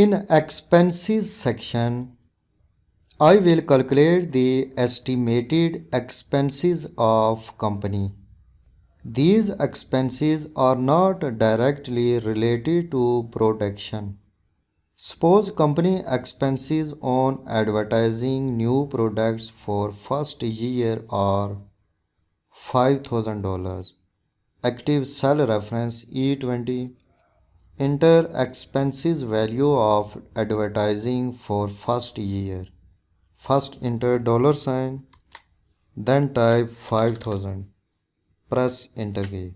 In expenses section, I will calculate the estimated expenses of company. These expenses are not directly related to production. Suppose company expenses on advertising new products for first year are $5,000. Active cell reference E20. Enter expenses value of advertising for first year. First enter $, then type 5,000. Press enter key.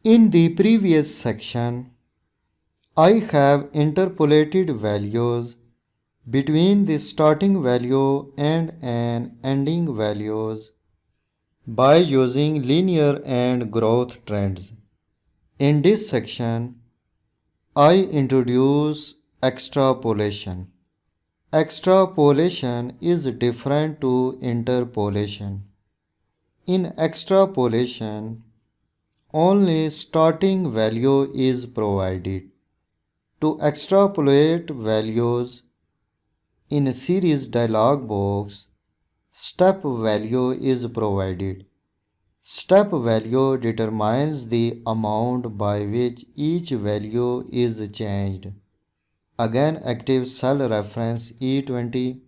In the previous section, I have interpolated values between the starting value and an ending values by using linear and growth trends. In this section, I introduce extrapolation. Extrapolation is different to interpolation. In extrapolation, only starting value is provided. To extrapolate values in a series dialog box, step value is provided. Step value determines the amount by which each value is changed. Again, active cell reference E20.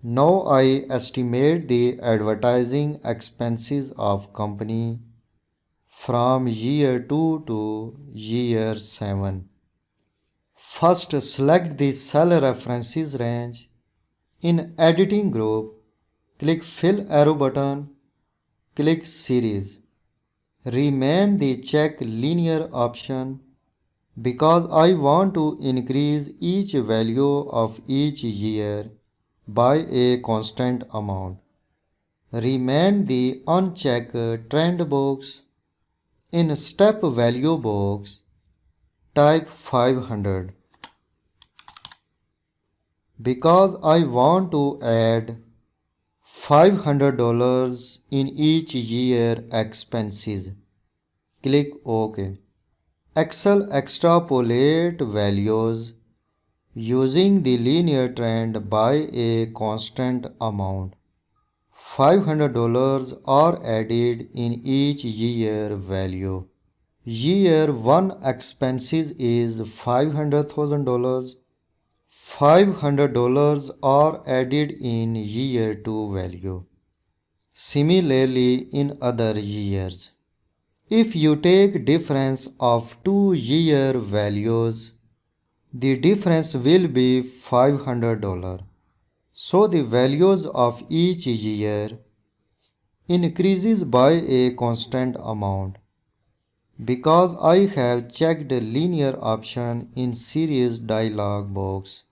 Now I estimate the advertising expenses of company from year 2 to year 7. First, select the cell references range. In editing group, click fill arrow button, click series. Remain the check linear option because I want to increase each value of each year by a constant amount. Remain the unchecked trend box. In step value box, type 500 because I want to add $500 in each year expenses. Click OK. Excel extrapolate values using the linear trend by a constant amount. $500 are added in each year value. Year 1 expenses is $500,000. $500 are added in year 2 value. Similarly in other years. If you take difference of 2 year values, the difference will be $500. So the values of each year increases by a constant amount. Because I have checked linear option in series dialog box,